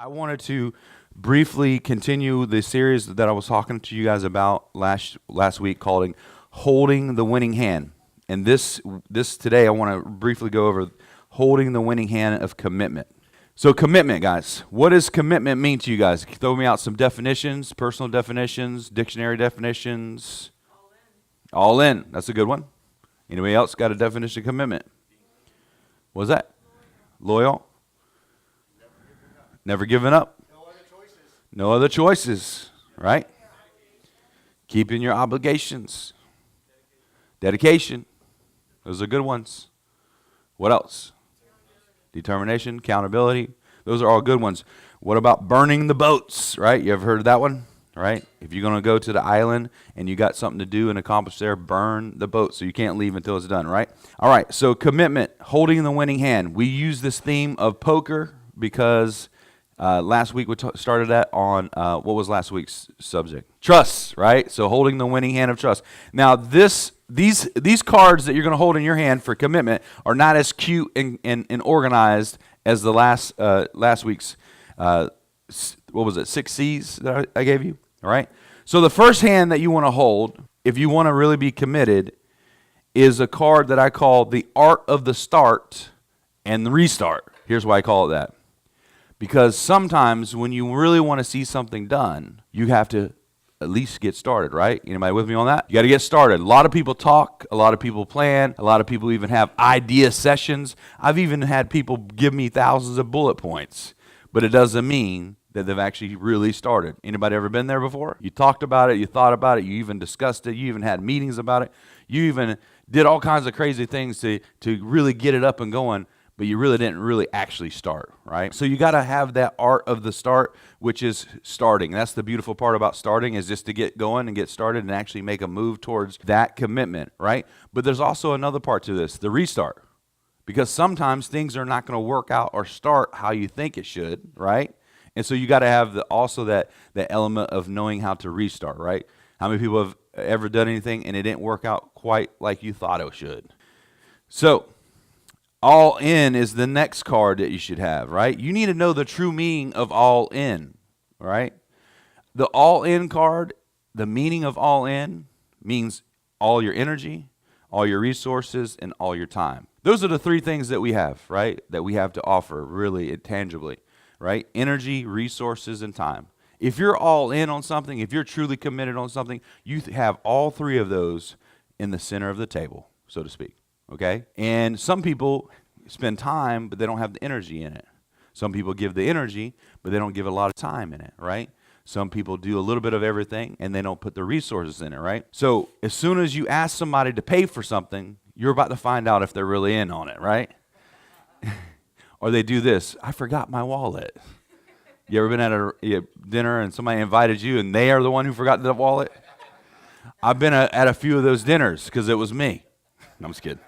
I wanted to briefly continue the series that I was talking to you guys about last week called Holding the Winning Hand. And this today I want to briefly go over holding the winning hand of commitment. So commitment, guys. What does commitment mean to you guys? Throw me out some definitions, personal definitions, dictionary definitions. All in. That's a good one. Anybody else got a definition of commitment? What's that? Loyal. Never giving up. No other choices, right? Keeping your obligations. Dedication. Those are good ones. What else? Determination, accountability. Those are all good ones. What about burning the boats, right? You ever heard of that one, right? If you're going to go to the island and you got something to do and accomplish there, burn the boat so you can't leave until it's done, right? All right, so commitment, holding the winning hand. We use this theme of poker because last week we started that on, what was last week's subject? Trust, right? So holding the winning hand of trust. Now these cards that you're going to hold in your hand for commitment are not as cute and organized as the last week's, what was it, 6 C's that I gave you, all right? So the first hand that you want to hold, if you want to really be committed, is a card that I call the Art of the Start and the Restart. Here's why I call it that. Because sometimes when you really want to see something done, you have to at least get started, right? Anybody with me on that? You got to get started. A lot of people talk, a lot of people plan, a lot of people even have idea sessions. I've even had people give me thousands of bullet points, but it doesn't mean that they've actually really started. Anybody ever been there before? You talked about it, you thought about it, you even discussed it, you even had meetings about it, you even did all kinds of crazy things to really get it up and going, but you really didn't really actually start, right? So you got to have that art of the start, which is starting. That's the beautiful part about starting, is just to get going and get started and actually make a move towards that commitment, right? But there's also another part to this, the restart. Because sometimes things are not going to work out or start how you think it should, right? And so you got to have also that element of knowing how to restart, right? How many people have ever done anything and it didn't work out quite like you thought it should? So all in is the next card that you should have, right? You need to know the true meaning of all in, right? The all in card, the meaning of all in means all your energy, all your resources, and all your time. Those are the three things that we have, right? That we have to offer really tangibly, right? Energy, resources, and time. If you're all in on something, if you're truly committed on something, you have all three of those in the center of the table, so to speak. Okay? And some people spend time, but they don't have the energy in it. Some people give the energy, but they don't give a lot of time in it, right? Some people do a little bit of everything, and they don't put the resources in it, right? So as soon as you ask somebody to pay for something, you're about to find out if they're really in on it, right? Or they do this, I forgot my wallet. You ever been at a dinner and somebody invited you, and they are the one who forgot the wallet? I've been at a few of those dinners because it was me. No, I'm just kidding.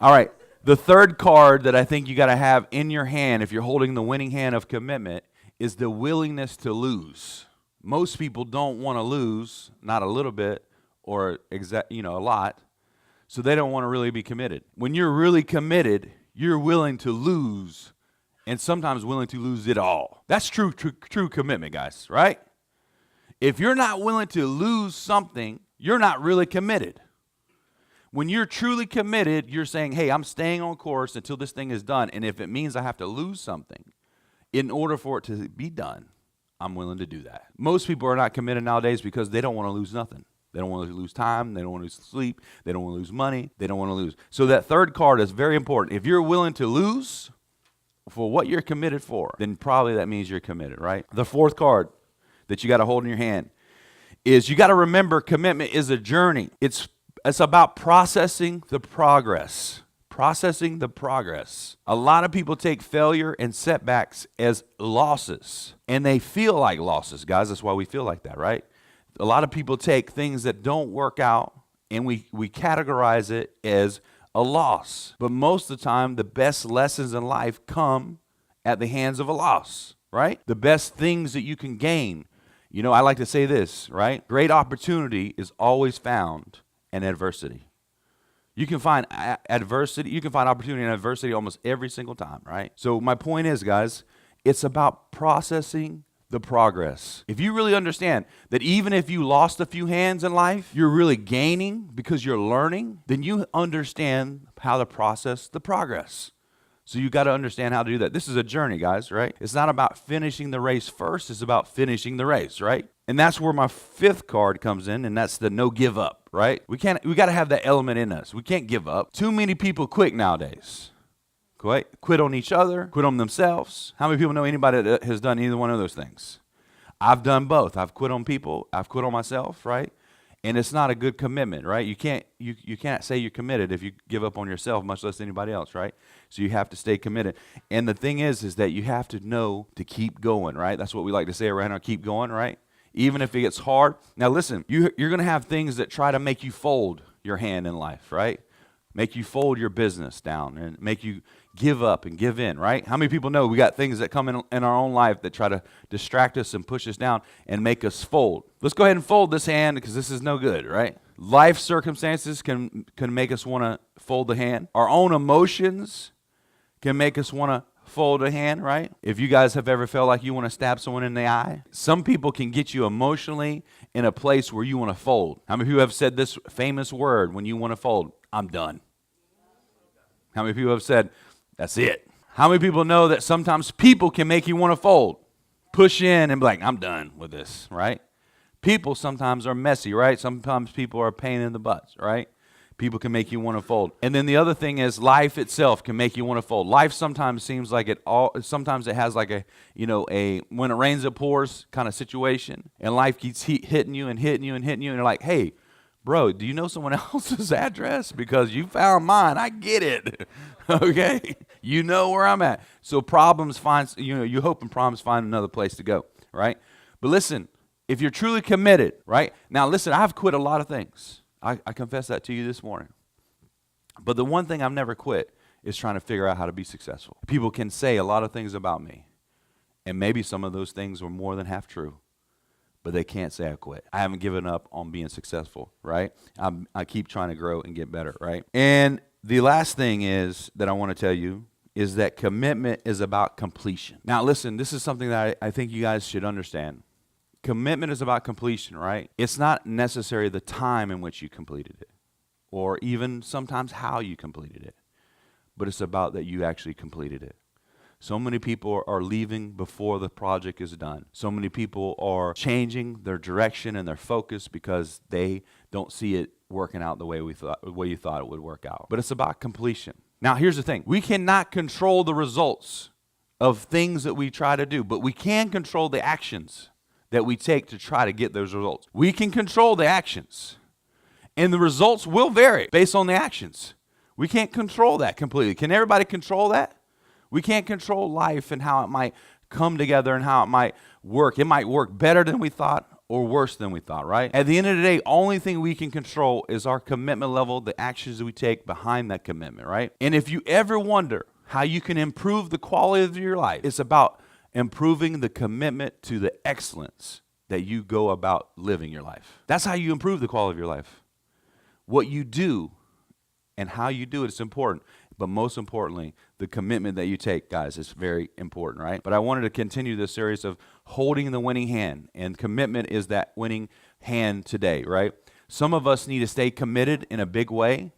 All right, the third card that I think you got to have in your hand if you're holding the winning hand of commitment is the willingness to lose. Most people don't want to lose, not a little bit or a lot, so they don't want to really be committed. When you're really committed, you're willing to lose, and sometimes willing to lose it all. That's true commitment, guys, right? If you're not willing to lose something, you're not really committed. When you're truly committed, you're saying, hey, I'm staying on course until this thing is done. And if it means I have to lose something in order for it to be done, I'm willing to do that. Most people are not committed nowadays because they don't want to lose nothing. They don't want to lose time. They don't want to lose sleep. They don't want to lose money. They don't want to lose. So that third card is very important. If you're willing to lose for what you're committed for, then probably that means you're committed, right? The fourth card that you got to hold in your hand is you got to remember commitment is a journey. It's about processing the progress. Processing the progress. A lot of people take failure and setbacks as losses, and they feel like losses, guys. That's why we feel like that, right? A lot of people take things that don't work out, and we categorize it as a loss. But most of the time, the best lessons in life come at the hands of a loss, right? The best things that you can gain. You know, I like to say this, right? Great opportunity is always found in adversity. You can find adversity, you can find opportunity in adversity almost every single time, right? So my point is, guys, It's about processing the progress. If you really understand that even if you lost a few hands in life, you're really gaining because you're learning, then you understand how to process the progress. So you got to understand how to do that. This is a journey, guys, right? It's not about finishing the race first. It's about finishing the race, right? And that's where my 5th card comes in, and that's the no give up, right? We got to have that element in us. We can't give up. Too many people quit nowadays. Quit on each other, quit on themselves. How many people know anybody that has done either one of those things? I've done both. I've quit on people. I've quit on myself, right? And it's not a good commitment, right? You can't say you're committed if you give up on yourself, much less anybody else, right? So you have to stay committed. And the thing is that you have to know to keep going, right? That's what we like to say around here, keep going, right? Even if it gets hard. Now listen, you're going to have things that try to make you fold your hand in life, right? Make you fold your business down and make you give up and give in, right? How many people know we got things that come in our own life that try to distract us and push us down and make us fold? Let's go ahead and fold this hand because this is no good, right? Life circumstances can make us want to fold the hand. Our own emotions can make us want to fold a hand, right? If you guys have ever felt like you want to stab someone in the eye, some people can get you emotionally in a place where you want to fold. How many of you have said this famous word when you want to fold? I'm done. How many people have said, that's it? How many people know that sometimes people can make you want to fold? Push in and be like, I'm done with this, right? People sometimes are messy, right? Sometimes people are a pain in the butts, right? People can make you want to fold. And then the other thing is life itself can make you want to fold. Life sometimes seems like sometimes it has like a when it rains it pours kind of situation. And life keeps hitting you and hitting you and hitting you. And you're like, hey, bro, do you know someone else's address? Because you found mine. I get it. Okay? You know where I'm at. So you hope and problems find another place to go, right? But listen, if you're truly committed, right? Now listen, I've quit a lot of things. I confess that to you this morning. But the one thing I've never quit is trying to figure out how to be successful. People can say a lot of things about me, and maybe some of those things were more than half true, but they can't say I quit. I haven't given up on being successful, right? I keep trying to grow and get better, right? And the last thing is that I want to tell you is that commitment is about completion. Now listen, this is something that I think you guys should understand. Commitment is about completion, right? It's not necessarily the time in which you completed it or even sometimes how you completed it, but it's about that you actually completed it. So many people are leaving before the project is done. So many people are changing their direction and their focus because they don't see it working out the way you thought it would work out. But it's about completion. Now, here's the thing. We cannot control the results of things that we try to do, but we can control the actions that we take to try to get those results. We can control the actions, and the results will vary based on the actions. We can't control that completely. Can everybody control that? We can't control life and how it might come together and how it might work. It might work better than we thought or worse than we thought, right? At the end of the day, only thing we can control is our commitment level, the actions that we take behind that commitment, right? And if you ever wonder how you can improve the quality of your life, it's about improving the commitment to the excellence that you go about living your life. That's how you improve the quality of your life. What you do and how you do it is important. But most importantly, the commitment that you take, guys, is very important, right? But I wanted to continue this series of holding the winning hand. And commitment is that winning hand today, right? Some of us need to stay committed in a big way.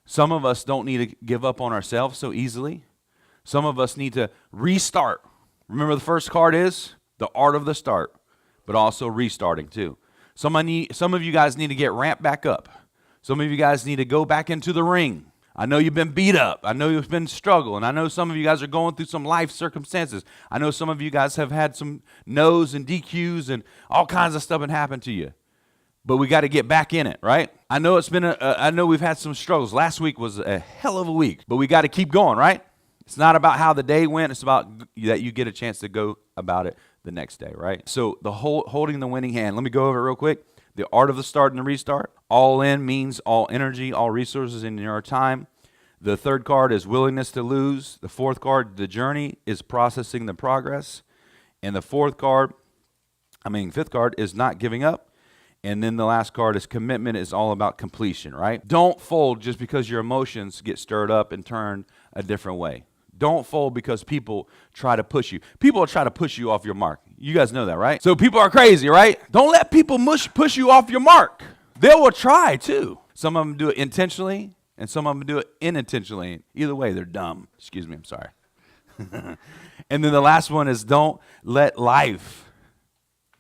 Some of us don't need to give up on ourselves so easily. Some of us need to restart. Remember the first card is the art of the start, but also restarting too. Some of you guys need to get ramped back up. Some of you guys need to go back into the ring. I know you've been beat up. I know you've been struggling. I know some of you guys are going through some life circumstances. I know some of you guys have had some no's and DQs and all kinds of stuff that happened to you. But we got to get back in it, right? I know I know we've had some struggles. Last week was a hell of a week, but we got to keep going, right? It's not about how the day went. It's about that you get a chance to go about it the next day, right? So the holding the winning hand. Let me go over it real quick. The art of the start and the restart. All in means all energy, all resources in your time. The third card is willingness to lose. The fourth card, the journey, is processing the progress. And the fifth card is not giving up. And then the last card is commitment is all about completion, right? Don't fold just because your emotions get stirred up and turned a different way. Don't fold because people try to push you. People will try to push you off your mark. You guys know that, right? So people are crazy, right? Don't let people push you off your mark. They will try too. Some of them do it intentionally, and some of them do it unintentionally. Either way, they're dumb. Excuse me, I'm sorry. And then the last one is don't let life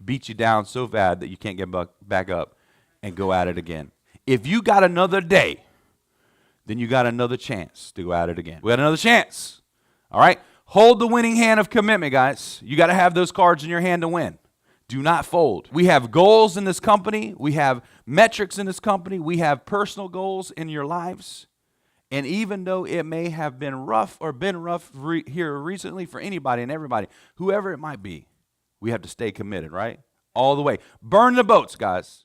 beat you down so bad that you can't get back up and go at it again. If you got another day, then you got another chance to go at it again. We got another chance. All right? Hold the winning hand of commitment, guys. You got to have those cards in your hand to win. Do not fold. We have goals in this company. We have metrics in this company. We have personal goals in your lives. And even though it may have been rough here recently for anybody and everybody, whoever it might be, we have to stay committed, right? All the way. Burn the boats, guys.